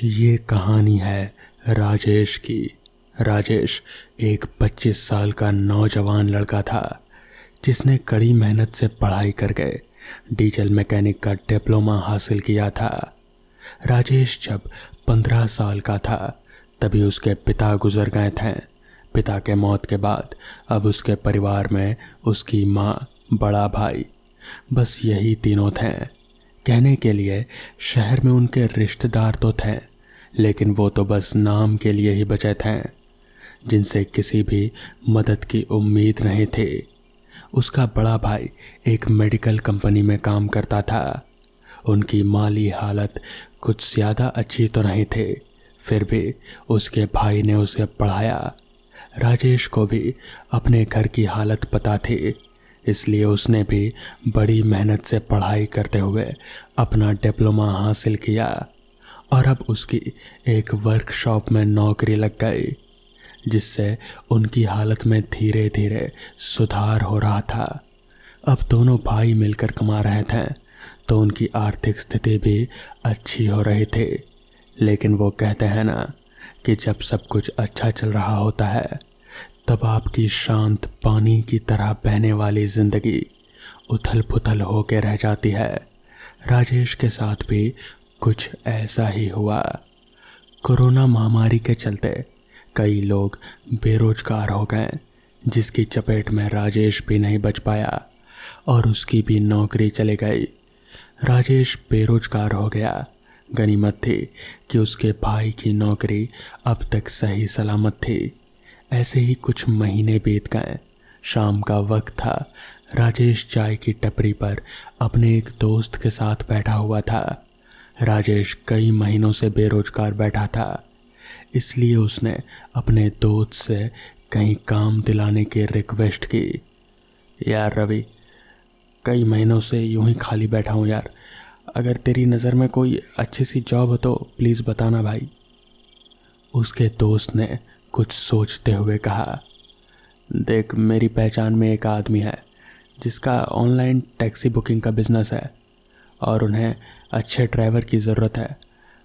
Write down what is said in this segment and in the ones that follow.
ये कहानी है राजेश की। राजेश एक 25 साल का नौजवान लड़का था जिसने कड़ी मेहनत से पढ़ाई करके डीजल मैकेनिक का डिप्लोमा हासिल किया था। राजेश जब 15 साल का था तभी उसके पिता गुजर गए थे। पिता के मौत के बाद अब उसके परिवार में उसकी माँ, बड़ा भाई, बस यही तीनों थे। कहने के लिए शहर में उनके रिश्तेदार तो थे, लेकिन वो तो बस नाम के लिए ही बचे थे, जिनसे किसी भी मदद की उम्मीद नहीं थी। उसका बड़ा भाई एक मेडिकल कंपनी में काम करता था। उनकी माली हालत कुछ ज़्यादा अच्छी तो नहीं थी, फिर भी उसके भाई ने उसे पढ़ाया। राजेश को भी अपने घर की हालत पता थी, इसलिए उसने भी बड़ी मेहनत से पढ़ाई करते हुए अपना डिप्लोमा हासिल किया और अब उसकी एक वर्कशॉप में नौकरी लग गई, जिससे उनकी हालत में धीरे धीरे सुधार हो रहा था। अब दोनों भाई मिलकर कमा रहे थे तो उनकी आर्थिक स्थिति भी अच्छी हो रही थी। लेकिन वो कहते हैं ना कि जब सब कुछ अच्छा चल रहा होता है तब आपकी शांत पानी की तरह बहने वाली जिंदगी उथल पुथल होकर रह जाती है। राजेश के साथ भी कुछ ऐसा ही हुआ। कोरोना महामारी के चलते कई लोग बेरोजगार हो गए, जिसकी चपेट में राजेश भी नहीं बच पाया और उसकी भी नौकरी चली गई। राजेश बेरोजगार हो गया। गनीमत थी कि उसके भाई की नौकरी अब तक सही सलामत थी। ऐसे ही कुछ महीने बीत गए। शाम का वक्त था। राजेश चाय की टपरी पर अपने एक दोस्त के साथ बैठा हुआ था। राजेश कई महीनों से बेरोजगार बैठा था, इसलिए उसने अपने दोस्त से कहीं काम दिलाने की रिक्वेस्ट की। यार रवि, कई महीनों से यूं ही खाली बैठा हूँ यार, अगर तेरी नज़र में कोई अच्छी सी जॉब हो तो प्लीज़ बताना भाई। उसके दोस्त ने कुछ सोचते हुए कहा, देख, मेरी पहचान में एक आदमी है जिसका ऑनलाइन टैक्सी बुकिंग का बिजनेस है और उन्हें अच्छे ड्राइवर की ज़रूरत है।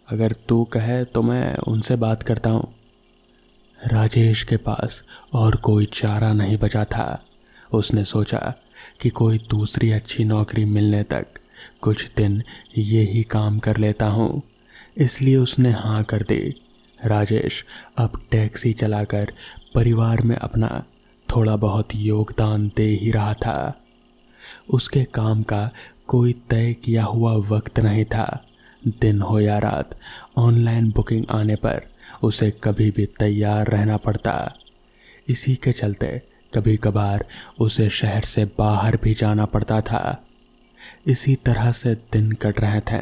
अगर तू कहे तो मैं उनसे बात करता हूँ। राजेश के पास और कोई चारा नहीं बचा था। उसने सोचा कि कोई दूसरी अच्छी नौकरी मिलने तक कुछ दिन ये ही काम कर लेता हूँ, इसलिए उसने हाँ कर दी। राजेश अब टैक्सी चलाकर परिवार में अपना थोड़ा बहुत योगदान दे ही रहा था। उसके काम का कोई तय किया हुआ वक्त नहीं था। दिन हो या रात, ऑनलाइन बुकिंग आने पर उसे कभी भी तैयार रहना पड़ता। इसी के चलते कभी कभार उसे शहर से बाहर भी जाना पड़ता था। इसी तरह से दिन कट रहे थे।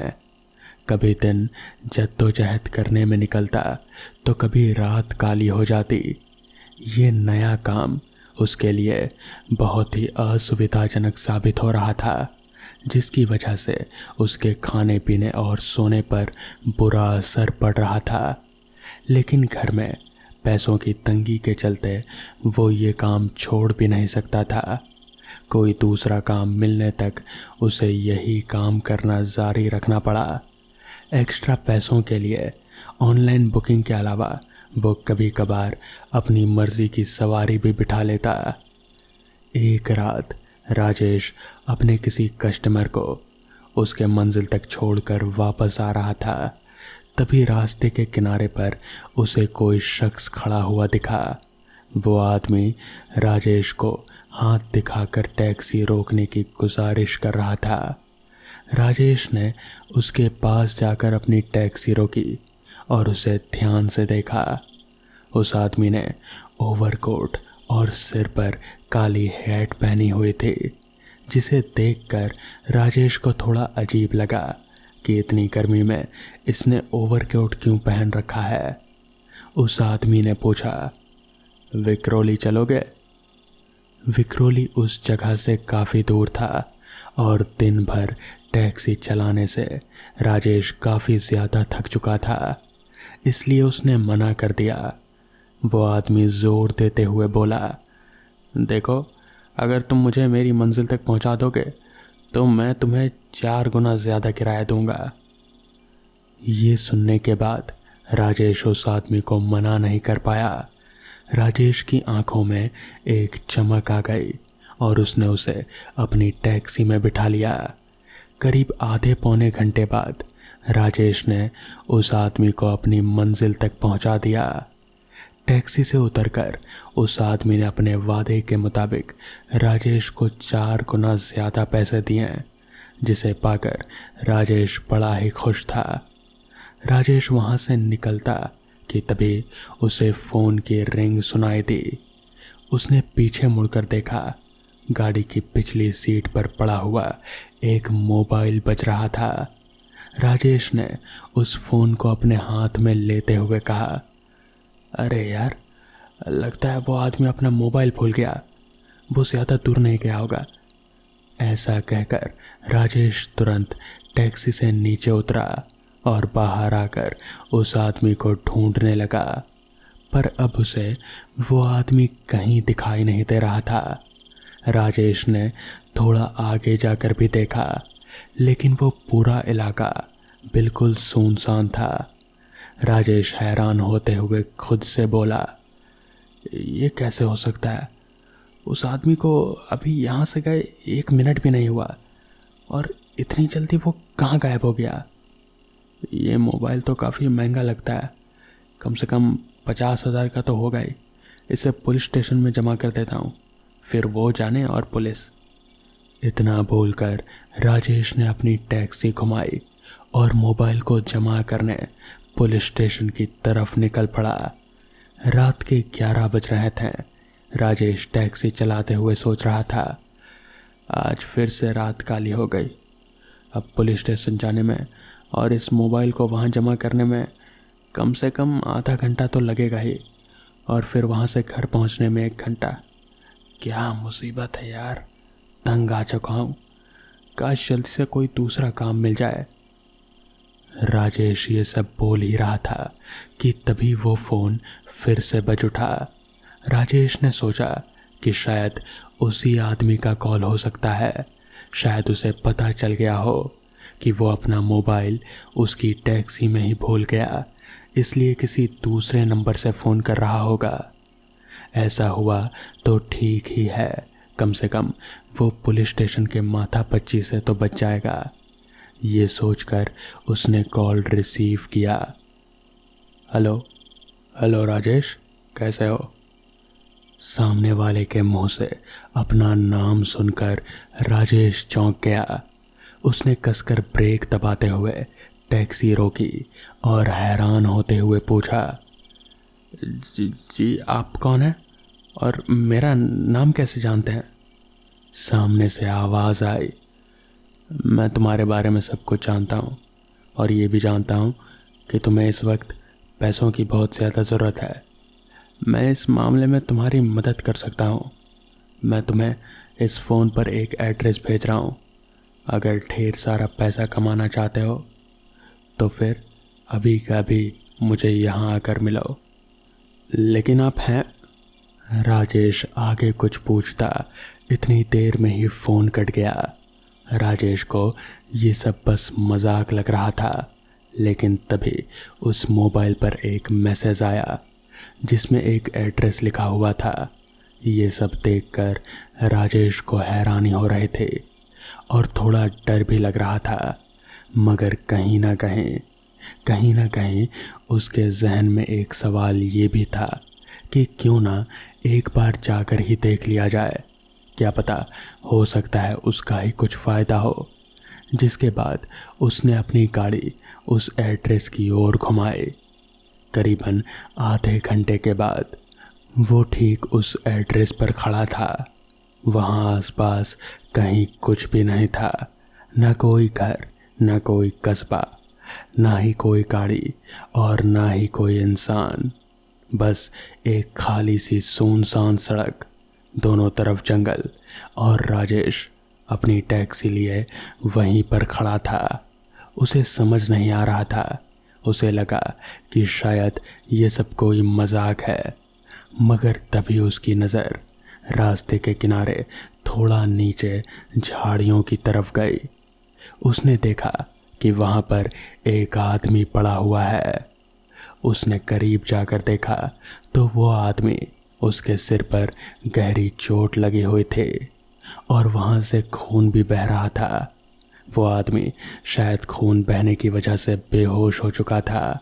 कभी दिन जद्दोजहद करने में निकलता तो कभी रात काली हो जाती। ये नया काम उसके लिए बहुत ही असुविधाजनक साबित हो रहा था, जिसकी वजह से उसके खाने पीने और सोने पर बुरा असर पड़ रहा था। लेकिन घर में पैसों की तंगी के चलते वो ये काम छोड़ भी नहीं सकता था। कोई दूसरा काम मिलने तक उसे यही काम करना जारी रखना पड़ा। एक्स्ट्रा पैसों के लिए ऑनलाइन बुकिंग के अलावा वो कभी कभार अपनी मर्जी की सवारी भी बिठा लेता। एक रात राजेश अपने किसी कस्टमर को उसके मंजिल तक छोड़कर वापस आ रहा था। तभी रास्ते के किनारे पर उसे कोई शख्स खड़ा हुआ दिखा। वो आदमी राजेश को हाथ दिखाकर टैक्सी रोकने की गुजारिश कर रहा था। राजेश ने उसके पास जाकर अपनी टैक्सी रोकी और उसे ध्यान से देखा। उस आदमी ने ओवरकोट और सिर पर काली हैट पहनी हुई थी, जिसे देखकर राजेश को थोड़ा अजीब लगा कि इतनी गर्मी में इसने ओवरकोट क्यों पहन रखा है। उस आदमी ने पूछा, विक्रोली चलोगे? विक्रोली उस जगह से काफ़ी दूर था और दिन भर टैक्सी चलाने से राजेश काफ़ी ज़्यादा थक चुका था, इसलिए उसने मना कर दिया। वो आदमी ज़ोर देते हुए बोला, देखो, अगर तुम मुझे मेरी मंजिल तक पहुंचा दोगे तो मैं तुम्हें 4 गुना ज़्यादा किराया दूंगा। ये सुनने के बाद राजेश उस आदमी को मना नहीं कर पाया। राजेश की आंखों में एक चमक आ गई और उसने उसे अपनी टैक्सी में बिठा लिया। करीब आधे पौने घंटे बाद राजेश ने उस आदमी को अपनी मंजिल तक पहुंचा दिया। टैक्सी से उतरकर उस आदमी ने अपने वादे के मुताबिक राजेश को 4 गुना ज़्यादा पैसे दिए, जिसे पाकर राजेश बड़ा ही खुश था। राजेश वहाँ से निकलता कि तभी उसे फ़ोन की रिंग सुनाई दी। उसने पीछे मुड़कर देखा, गाड़ी की पिछली सीट पर पड़ा हुआ एक मोबाइल बज रहा था। राजेश ने उस फ़ोन को अपने हाथ में लेते हुए कहा, अरे यार, लगता है वो आदमी अपना मोबाइल भूल गया, वो ज़्यादा दूर नहीं गया होगा। ऐसा कहकर राजेश तुरंत टैक्सी से नीचे उतरा और बाहर आकर उस आदमी को ढूंढने लगा, पर अब उसे वो आदमी कहीं दिखाई नहीं दे रहा था। राजेश ने थोड़ा आगे जाकर भी देखा, लेकिन वो पूरा इलाका बिल्कुल सुनसान था। राजेश हैरान होते हुए खुद से बोला, ये कैसे हो सकता है? उस आदमी को अभी यहाँ से गए 1 मिनट भी नहीं हुआ और इतनी जल्दी वो कहाँ गायब हो गया? ये मोबाइल तो काफ़ी महंगा लगता है, कम से कम 50,000 का तो होगा ही। इसे पुलिस स्टेशन में जमा कर देता हूँ, फिर वो जाने और पुलिस। इतना बोलकर राजेश ने अपनी टैक्सी घुमाई और मोबाइल को जमा करने पुलिस स्टेशन की तरफ निकल पड़ा। रात के 11 बज रहे थे। राजेश टैक्सी चलाते हुए सोच रहा था, आज फिर से रात काली हो गई। अब पुलिस स्टेशन जाने में और इस मोबाइल को वहाँ जमा करने में कम से कम आधा घंटा तो लगेगा ही, और फिर वहाँ से घर पहुँचने में 1 घंटा। क्या मुसीबत है यार, तंग आ चुका हूँ। काश जल्दी से कोई दूसरा काम मिल जाए। राजेश ये सब बोल ही रहा था कि तभी वो फ़ोन फिर से बज उठा। राजेश ने सोचा कि शायद उसी आदमी का कॉल हो सकता है। शायद उसे पता चल गया हो कि वो अपना मोबाइल उसकी टैक्सी में ही भूल गया, इसलिए किसी दूसरे नंबर से फ़ोन कर रहा होगा। ऐसा हुआ तो ठीक ही है, कम से कम वो पुलिस स्टेशन के माथापच्ची से तो बच जाएगा। ये सोचकर उसने कॉल रिसीव किया। हेलो राजेश, कैसे हो? सामने वाले के मुंह से अपना नाम सुनकर राजेश चौंक गया। उसने कसकर ब्रेक दबाते हुए टैक्सी रोकी और हैरान होते हुए पूछा, जी आप कौन हैं और मेरा नाम कैसे जानते हैं? सामने से आवाज़ आई, मैं तुम्हारे बारे में सब कुछ जानता हूँ और ये भी जानता हूँ कि तुम्हें इस वक्त पैसों की बहुत ज़्यादा ज़रूरत है। मैं इस मामले में तुम्हारी मदद कर सकता हूँ। मैं तुम्हें इस फ़ोन पर एक एड्रेस भेज रहा हूँ। अगर ढेर सारा पैसा कमाना चाहते हो तो फिर अभी का अभी मुझे यहाँ आकर मिलो। लेकिन आप हैं? राजेश आगे कुछ पूछता, इतनी देर में ही फ़ोन कट गया। राजेश को ये सब बस मजाक लग रहा था, लेकिन तभी उस मोबाइल पर एक मैसेज आया जिसमें एक एड्रेस लिखा हुआ था। ये सब देखकर राजेश को हैरानी हो रहे थे और थोड़ा डर भी लग रहा था, मगर कहीं ना कहीं उसके जहन में एक सवाल ये भी था कि क्यों ना एक बार जाकर ही देख लिया जाए। क्या पता, हो सकता है उसका ही कुछ फ़ायदा हो। जिसके बाद उसने अपनी गाड़ी उस एड्रेस की ओर घुमाई। करीबन आधे घंटे के बाद वो ठीक उस एड्रेस पर खड़ा था। वहाँ आसपास कहीं कुछ भी नहीं था, न कोई घर, न कोई कस्बा, ना ही कोई गाड़ी और ना ही कोई इंसान। बस एक खाली सी सुनसान सड़क, दोनों तरफ जंगल, और राजेश अपनी टैक्सी लिए वहीं पर खड़ा था। उसे समझ नहीं आ रहा था। उसे लगा कि शायद ये सब कोई मजाक है, मगर तभी उसकी नज़र रास्ते के किनारे थोड़ा नीचे झाड़ियों की तरफ गई। उसने देखा कि वहाँ पर एक आदमी पड़ा हुआ है। उसने करीब जाकर देखा तो वो आदमी, उसके सिर पर गहरी चोट लगी हुई थी और वहाँ से खून भी बह रहा था। वो आदमी शायद खून बहने की वजह से बेहोश हो चुका था,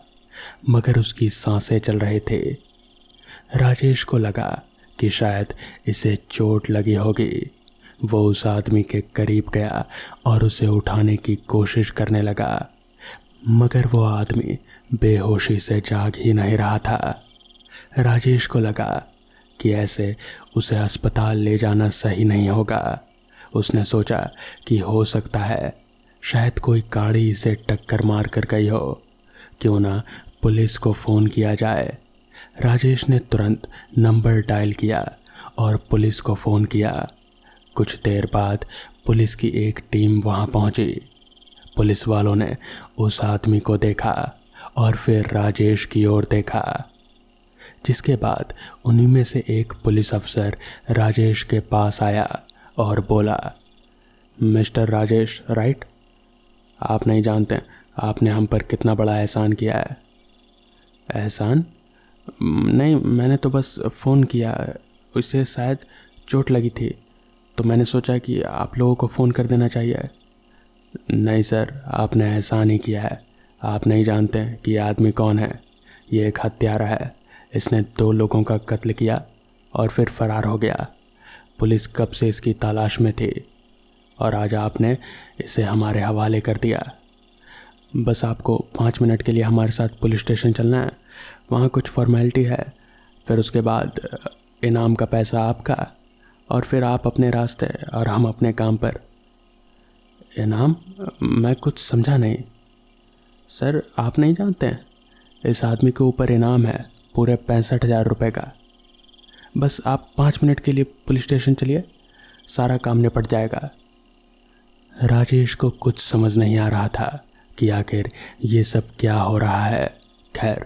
मगर उसकी सांसें चल रही थी। राजेश को लगा कि शायद इसे चोट लगी होगी। वो उस आदमी के करीब गया और उसे उठाने की कोशिश करने लगा, मगर वो आदमी बेहोशी से जाग ही नहीं रहा था। राजेश को लगा कि ऐसे उसे अस्पताल ले जाना सही नहीं होगा। उसने सोचा कि हो सकता है शायद कोई गाड़ी इसे टक्कर मार कर गई हो, क्यों ना पुलिस को फ़ोन किया जाए। राजेश ने तुरंत नंबर डायल किया और पुलिस को फ़ोन किया। कुछ देर बाद पुलिस की एक टीम वहां पहुंची। पुलिस वालों ने उस आदमी को देखा और फिर राजेश की ओर देखा, जिसके बाद उन्हीं में से एक पुलिस अफसर राजेश के पास आया और बोला, मिस्टर राजेश राइट? आप नहीं जानते आपने हम पर कितना बड़ा एहसान किया है। एहसान? नहीं, मैंने तो बस फ़ोन किया, उसे शायद चोट लगी थी तो मैंने सोचा कि आप लोगों को फ़ोन कर देना चाहिए। नहीं सर, आपने एहसान ही किया है। आप नहीं जानते कि ये आदमी कौन है। ये एक हत्यारा है। इसने 2 लोगों का कत्ल किया और फिर फरार हो गया। पुलिस कब से इसकी तलाश में थी और आज आपने इसे हमारे हवाले कर दिया। बस आपको 5 मिनट के लिए हमारे साथ पुलिस स्टेशन चलना है। वहाँ कुछ फॉर्मेलिटी है, फिर उसके बाद इनाम का पैसा आपका और फिर आप अपने रास्ते और हम अपने काम पर। इनाम? मैं कुछ समझा नहीं। सर, आप नहीं जानते हैं, इस आदमी के ऊपर इनाम है पूरे 65,000 रुपये का। बस आप 5 मिनट के लिए पुलिस स्टेशन चलिए, सारा काम निपट जाएगा। राजेश को कुछ समझ नहीं आ रहा था कि आखिर ये सब क्या हो रहा है। खैर,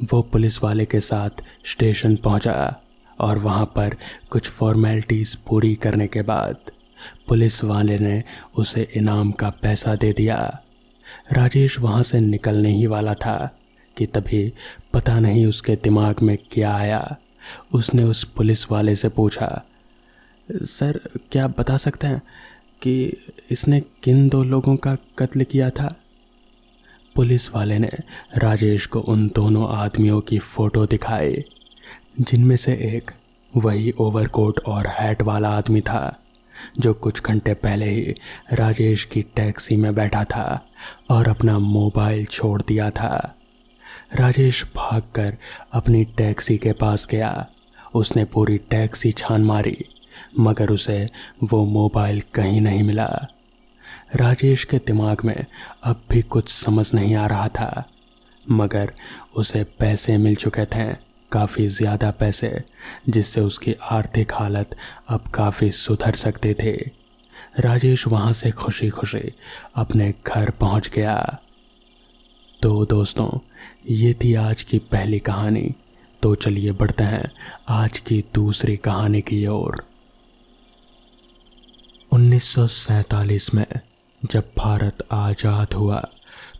वो पुलिस वाले के साथ स्टेशन पहुंचा और वहां पर कुछ फॉर्मेलिटीज़ पूरी करने के बाद पुलिस वाले ने उसे इनाम का पैसा दे दिया। राजेश वहां से निकलने ही वाला था कि तभी पता नहीं उसके दिमाग में क्या आया। उसने उस पुलिस वाले से पूछा, सर क्या बता सकते हैं कि इसने किन 2 लोगों का कत्ल किया था? पुलिस वाले ने राजेश को उन दोनों आदमियों की फ़ोटो दिखाई, जिनमें से एक वही ओवरकोट और हैट वाला आदमी था जो कुछ घंटे पहले ही राजेश की टैक्सी में बैठा था और अपना मोबाइल छोड़ दिया था। राजेश भागकर अपनी टैक्सी के पास गया। उसने पूरी टैक्सी छान मारी, मगर उसे वो मोबाइल कहीं नहीं मिला। राजेश के दिमाग में अब भी कुछ समझ नहीं आ रहा था, मगर उसे पैसे मिल चुके थे, काफ़ी ज़्यादा पैसे, जिससे उसकी आर्थिक हालत अब काफ़ी सुधर सकते थे। राजेश वहाँ से खुशी खुशी अपने घर पहुँच गया। तो दोस्तों, ये थी आज की पहली कहानी। तो चलिए बढ़ते हैं आज की दूसरी कहानी की ओर। 1947 में जब भारत आज़ाद हुआ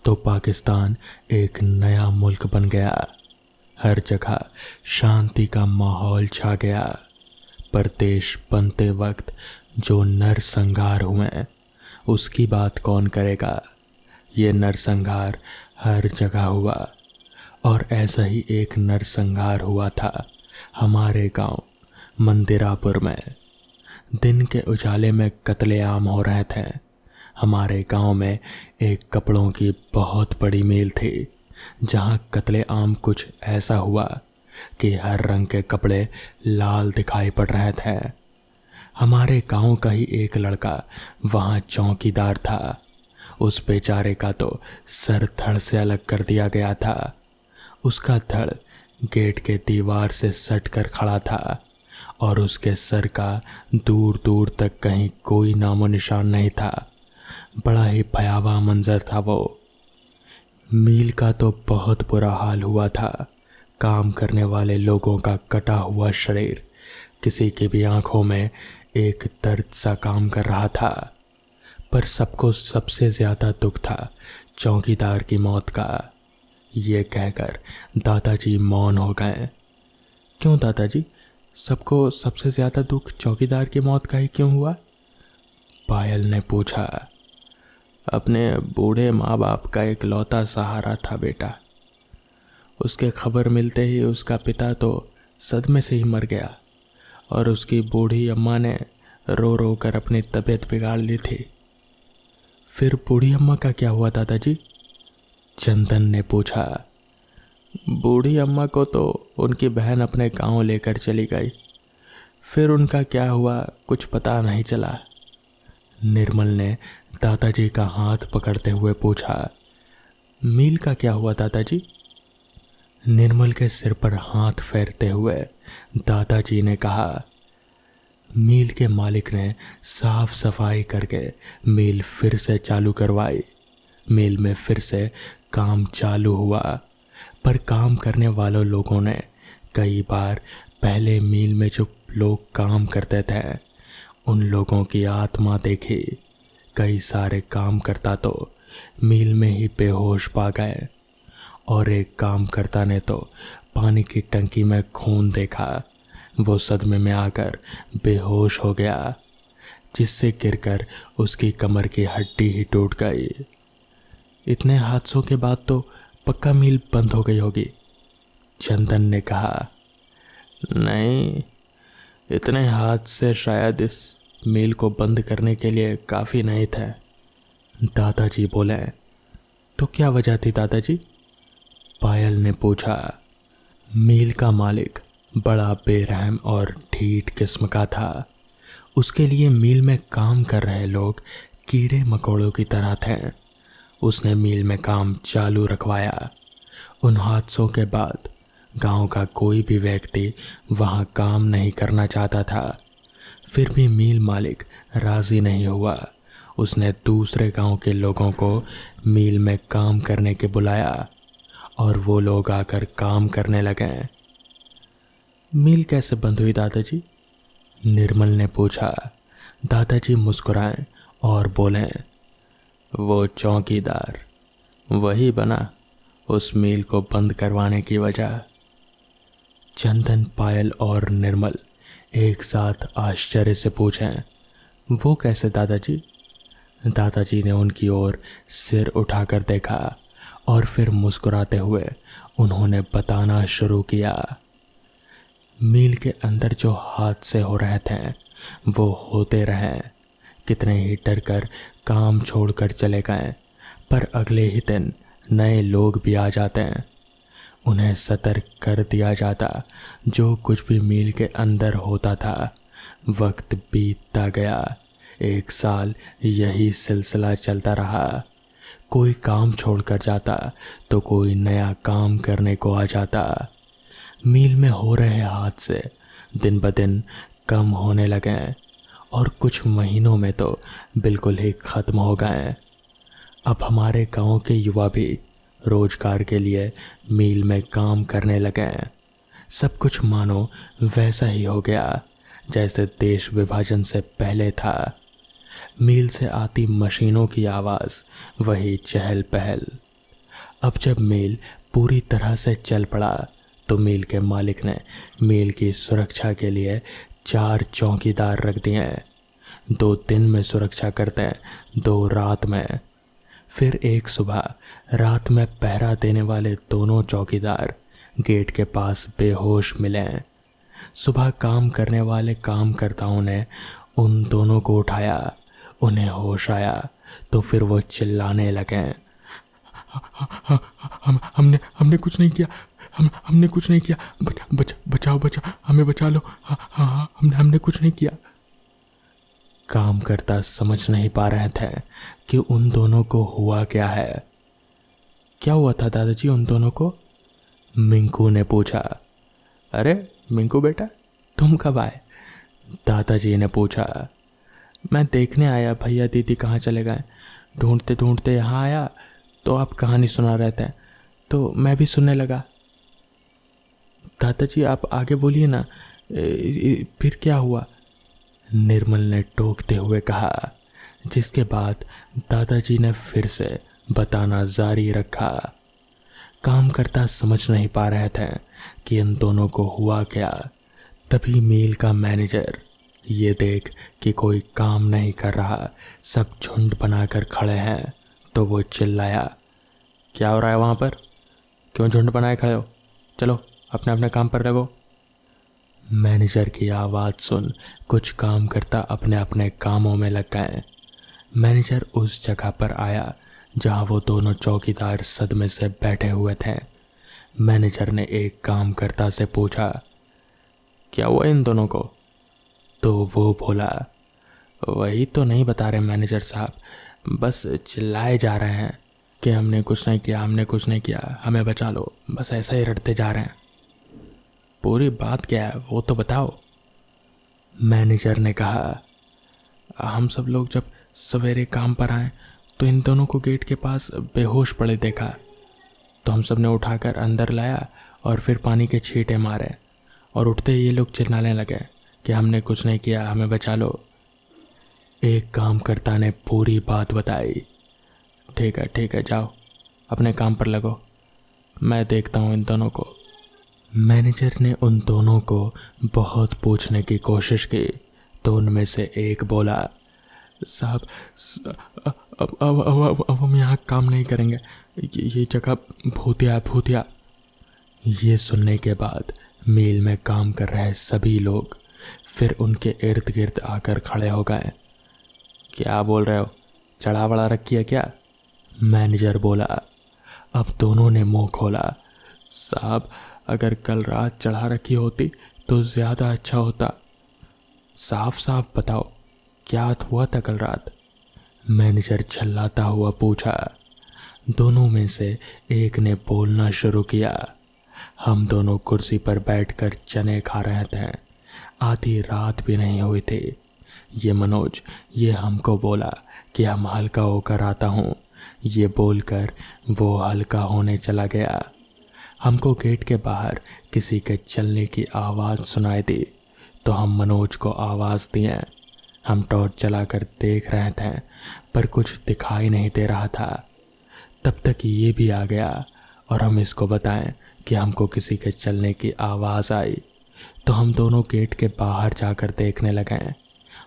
तो पाकिस्तान एक नया मुल्क बन गया। हर जगह शांति का माहौल छा गया। पर देश बनते वक्त जो नरसंहार हुए उसकी बात कौन करेगा। ये नरसंहार हर जगह हुआ और ऐसा ही एक नरसंहार हुआ था हमारे गांव मंदिरापुर में। दिन के उजाले में कत्लेआम हो रहे थे। हमारे गांव में एक कपड़ों की बहुत बड़ी मिल थी, जहां कत्लेआम कुछ ऐसा हुआ कि हर रंग के कपड़े लाल दिखाई पड़ रहे थे। हमारे गांव का ही एक लड़का वहां चौकीदार था। उस बेचारे का तो सर धड़ से अलग कर दिया गया था। उसका धड़ गेट के दीवार से सट कर खड़ा था और उसके सर का दूर दूर तक कहीं कोई नामो निशान नहीं था। बड़ा ही भयावह मंजर था वो। मील का तो बहुत बुरा हाल हुआ था। काम करने वाले लोगों का कटा हुआ शरीर, किसी की भी आंखों में एक दर्द सा काम कर रहा था। पर सबको सबसे ज़्यादा दुख था चौकीदार की मौत का। ये कहकर दादाजी मौन हो गए। क्यों दादाजी, सबको सबसे ज्यादा दुख चौकीदार की मौत का ही क्यों हुआ? पायल ने पूछा। अपने बूढ़े माँ बाप का इकलौता सहारा था बेटा। उसके खबर मिलते ही उसका पिता तो सदमे से ही मर गया और उसकी बूढ़ी अम्मा ने रो रो कर अपनी तबीयत बिगाड़ ली थी। फिर बूढ़ी अम्मा का क्या हुआ दादाजी? चंदन ने पूछा। बूढ़ी अम्मा को तो उनकी बहन अपने गांव लेकर चली गई। फिर उनका क्या हुआ कुछ पता नहीं चला। निर्मल ने दादाजी का हाथ पकड़ते हुए पूछा। मील का क्या हुआ दादाजी? निर्मल के सिर पर हाथ फेरते हुए दादाजी ने कहा। मील के मालिक ने साफ सफाई करके मील फिर से चालू करवाई। मील में फिर से काम चालू हुआ, पर काम करने वालों लोगों ने कई बार पहले मील में जो लोग काम करते थे उन लोगों की आत्मा देखी। कई सारे काम करता तो मील में ही बेहोश पा गए और एक कामकर्ता ने तो पानी की टंकी में खून देखा। वो सदमे में आकर बेहोश हो गया, जिससे गिरकर उसकी कमर की हड्डी ही टूट गई। इतने हादसों के बाद तो पक्का मील बंद हो गई होगी, चंदन ने कहा। नहीं, इतने हादसे शायद इस मील को बंद करने के लिए काफ़ी नहीं थे, दादाजी बोले। तो क्या वजह थी दादाजी? पायल ने पूछा। मील का मालिक बड़ा बेरहम और ढीठ किस्म का था। उसके लिए मील में काम कर रहे लोग कीड़े मकोड़ों की तरह थे। उसने मील में काम चालू रखवाया। उन हादसों के बाद गांव का कोई भी व्यक्ति वहां काम नहीं करना चाहता था। फिर भी मील मालिक राजी नहीं हुआ। उसने दूसरे गांव के लोगों को मील में काम करने के बुलाया और वो लोग आकर काम करने लगे। मील कैसे बंद हुई दादाजी? निर्मल ने पूछा। दादाजी मुस्कुराए और बोले, वो चौकीदार वही बना उस मील को बंद करवाने की वजह। चंदन, पायल और निर्मल एक साथ आश्चर्य से पूछे, वो कैसे दादाजी? दादाजी ने उनकी ओर सिर उठाकर देखा और फिर मुस्कुराते हुए उन्होंने बताना शुरू किया। मील के अंदर जो हादसे हो रहे थे वो होते रहे। कितने ही डर कर काम छोड़कर चले गए, पर अगले ही दिन नए लोग भी आ जाते हैं। उन्हें सतर्क कर दिया जाता। जो कुछ भी मील के अंदर होता था। वक्त बीतता गया। 1 साल यही सिलसिला चलता रहा। कोई काम छोड़कर जाता तो कोई नया काम करने को आ जाता। मील में हो रहे हादसे दिन ब दिन कम होने लगे और कुछ महीनों में तो बिल्कुल ही ख़त्म हो गए। अब हमारे गांव के युवा भी रोजगार के लिए मील में काम करने लगे। सब कुछ मानो वैसा ही हो गया जैसे देश विभाजन से पहले था। मील से आती मशीनों की आवाज़, वही चहल पहल। अब जब मील पूरी तरह से चल पड़ा तो मील के मालिक ने मील की सुरक्षा के लिए 4 चौकीदार रख दिए। 2 दिन में सुरक्षा करते हैं, 2 रात में। फिर एक सुबह रात में पहरा देने वाले दोनों चौकीदार गेट के पास बेहोश मिले। सुबह काम करने वाले कामकर्ताओं ने उन दोनों को उठाया। उन्हें होश आया तो फिर वो चिल्लाने लगे, हमने कुछ नहीं किया, हमने कुछ नहीं किया, बचाओ हमें बचा लो, हमने कुछ नहीं किया। कामकर्ता समझ नहीं पा रहे थे कि उन दोनों को हुआ क्या है। क्या हुआ था दादाजी उन दोनों को? मिंकू ने पूछा। अरे मिंकू बेटा, तुम कब आए? दादाजी ने पूछा। मैं देखने आया, भैया दीदी कहाँ चले गए। ढूंढते ढूंढते यहाँ आया तो आप कहानी सुना रहे थे तो मैं भी सुनने लगा। दादाजी आप आगे बोलिए ना, फिर क्या हुआ? निर्मल ने टोकते हुए कहा, जिसके बाद दादाजी ने फिर से बताना जारी रखा। काम करता समझ नहीं पा रहे थे कि इन दोनों को हुआ क्या। तभी मिल का मैनेजर ये देख कि कोई काम नहीं कर रहा, सब झुंड बनाकर खड़े हैं, तो वो चिल्लाया, क्या हो रहा है वहाँ पर? क्यों झुंड बनाए खड़े हो? चलो अपने अपने काम पर लगो। मैनेजर की आवाज़ सुन कुछ काम करता अपने अपने कामों में लग गए। मैनेजर उस जगह पर आया जहाँ वो दोनों चौकीदार सदमे से बैठे हुए थे। मैनेजर ने एक काम करता से पूछा, क्या हुआ इन दोनों को? तो वो बोला, वही तो नहीं बता रहे मैनेजर साहब, बस चिल्लाए जा रहे हैं कि हमने कुछ नहीं किया, हमने कुछ नहीं किया, हमें बचा लो, बस ऐसा ही रटते जा रहे हैं। पूरी बात क्या है वो तो बताओ। मैनेजर ने कहा, हम सब लोग जब सवेरे काम पर आए तो इन दोनों को गेट के पास बेहोश पड़े देखा, तो हम सब ने उठाकर अंदर लाया और फिर पानी के छींटे मारे, और उठते ही ये लोग चिल्लाने लगे कि हमने कुछ नहीं किया, हमें बचा लो। एक कामकर्ता ने पूरी बात बताई। ठीक है जाओ अपने काम पर लगो, मैं देखता हूँ इन दोनों को। मैनेजर ने उन दोनों को बहुत पूछने की कोशिश की तो उनमें से एक बोला, साहब अब हम यहाँ काम नहीं करेंगे, ये जगह भूतिया। ये सुनने के बाद मिल में काम कर रहे सभी लोग फिर उनके इर्द गिर्द आकर खड़े हो गए। क्या बोल रहे हो, चढ़ा बड़ा रखी है क्या? मैनेजर बोला। अब दोनों ने मुंह खोला। साहब अगर कल रात चढ़ा रखी होती तो ज़्यादा अच्छा होता। साफ साफ बताओ क्या हुआ था कल रात? मैनेजर झल्लाता हुआ पूछा। दोनों में से एक ने बोलना शुरू किया। हम दोनों कुर्सी पर बैठकर चने खा रहे थे, आधी रात भी नहीं हुई थी। ये मनोज ये हमको बोला कि हम हल्का होकर आता हूँ। ये बोलकर वो हल्का होने चला गया। हमको गेट के बाहर किसी के चलने की आवाज़ सुनाई दी तो हम मनोज को आवाज़ दिए। हम टॉर्च चलाकर देख रहे थे पर कुछ दिखाई नहीं दे रहा था। तब तक ये भी आ गया और हम इसको बताएं कि हमको किसी के चलने की आवाज़ आई तो हम दोनों गेट के बाहर जाकर देखने लगे।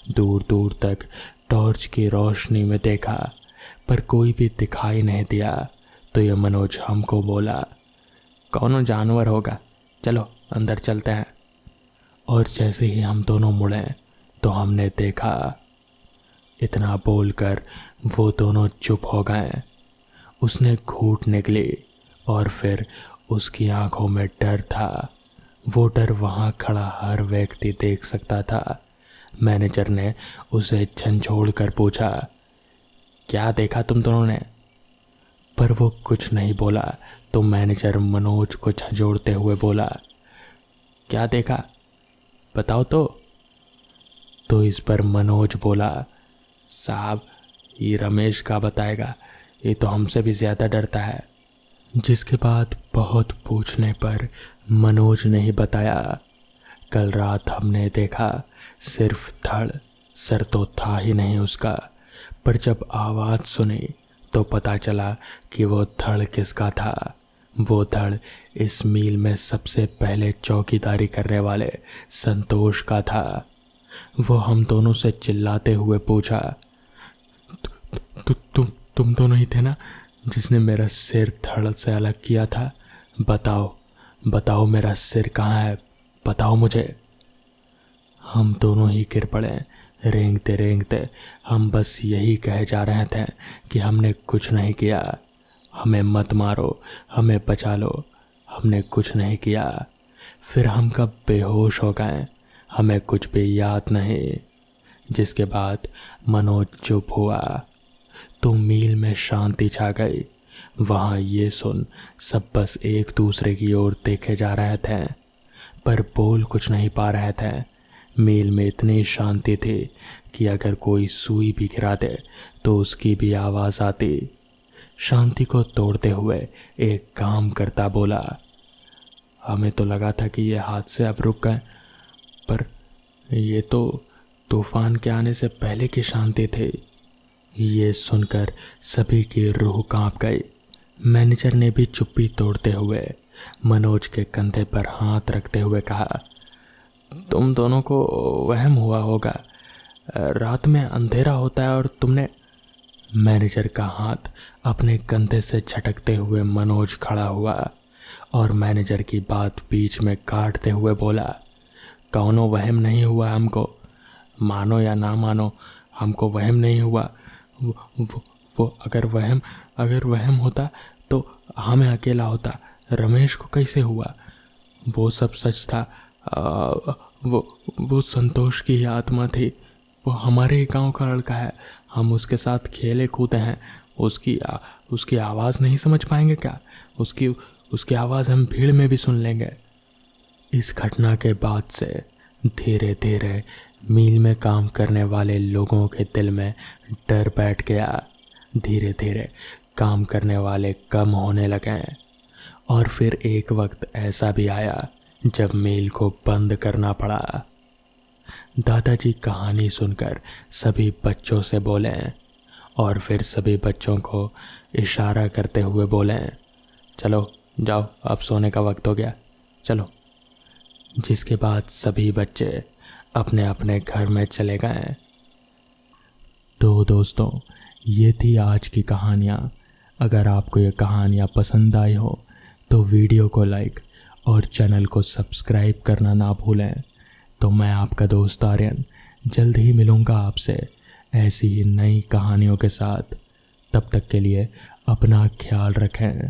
दूर दूर तक टॉर्च की रोशनी में देखा पर कोई भी दिखाई नहीं दिया तो ये मनोज हमको बोला, कौन जानवर होगा, चलो अंदर चलते हैं। और जैसे ही हम दोनों मुड़े तो हमने देखा। इतना बोलकर वो दोनों चुप हो गए। उसने घूंट निकली और फिर उसकी आंखों में डर था। वो डर वहाँ खड़ा हर व्यक्ति देख सकता था। मैनेजर ने उसे झंझोड़ कर पूछा, क्या देखा तुम दोनों ने? पर वो कुछ नहीं बोला तो मैनेजर मनोज को झंझोड़ते हुए बोला, क्या देखा बताओ तो इस पर मनोज बोला, साहब ये रमेश का बताएगा, ये तो हमसे भी ज़्यादा डरता है। जिसके बाद बहुत पूछने पर मनोज ने ही बताया, कल रात हमने देखा सिर्फ धड़, सर तो था ही नहीं उसका, पर जब आवाज़ सुनी तो पता चला कि वो धड़ किसका था। वो धड़ इस मील में सबसे पहले चौकीदारी करने वाले संतोष का था। वो हम दोनों से चिल्लाते हुए पूछा, तुम दोनों ही थे ना जिसने मेरा सिर धड़ से अलग किया था? बताओ मेरा सिर कहाँ है, बताओ मुझे। हम दोनों ही गिर पड़े। रेंगते रेंगते हम बस यही कहे जा रहे थे कि हमने कुछ नहीं किया, हमें मत मारो, हमें बचा लो, हमने कुछ नहीं किया। फिर हम कब बेहोश हो गए, हमें कुछ भी याद नहीं। जिसके बाद मनोज चुप हुआ तो मील में शांति छा गई। वहाँ ये सुन सब बस एक दूसरे की ओर देखे जा रहे थे पर बोल कुछ नहीं पा रहे थे। मील में इतनी शांति थी कि अगर कोई सुई भी गिरा दे तो उसकी भी आवाज़ आती। शांति को तोड़ते हुए एक काम करता बोला, हमें तो लगा था कि ये हादसे अब रुक गए, पर ये तो तूफान के आने से पहले की शांति थी। ये सुनकर सभी की रूह कांप गई। मैनेजर ने भी चुप्पी तोड़ते हुए मनोज के कंधे पर हाथ रखते हुए कहा, तुम दोनों को वहम हुआ होगा, रात में अंधेरा होता है और तुमने। मैनेजर का हाथ अपने कंधे से झटकते हुए मनोज खड़ा हुआ और मैनेजर की बात बीच में काटते हुए बोला, कौनो वहम नहीं हुआ हमको, मानो या ना मानो, हमको वहम नहीं हुआ। वो अगर वहम होता तो हमें अकेला होता, रमेश को कैसे हुआ? वो सब सच था। वो संतोष की ही आत्मा थी। वो हमारे ही गांव का लड़का है, हम उसके साथ खेले कूदे हैं। उसकी आवाज़ नहीं समझ पाएंगे क्या? उसकी आवाज़ हम भीड़ में भी सुन लेंगे। इस घटना के बाद से धीरे धीरे मील में काम करने वाले लोगों के दिल में डर बैठ गया। धीरे धीरे काम करने वाले कम होने लगे और फिर एक वक्त ऐसा भी आया जब मील को बंद करना पड़ा। दादाजी कहानी सुनकर सभी बच्चों से बोले और फिर सभी बच्चों को इशारा करते हुए बोले, चलो जाओ, अब सोने का वक्त हो गया, चलो। जिसके बाद सभी बच्चे अपने अपने घर में चले गए। तो दोस्तों, ये थी आज की कहानियाँ। अगर आपको ये कहानियाँ पसंद आई हो तो वीडियो को लाइक और चैनल को सब्सक्राइब करना ना भूलें। तो मैं आपका दोस्त आर्यन जल्द ही मिलूँगा आपसे ऐसी ही नई कहानियों के साथ। तब तक के लिए अपना ख्याल रखें।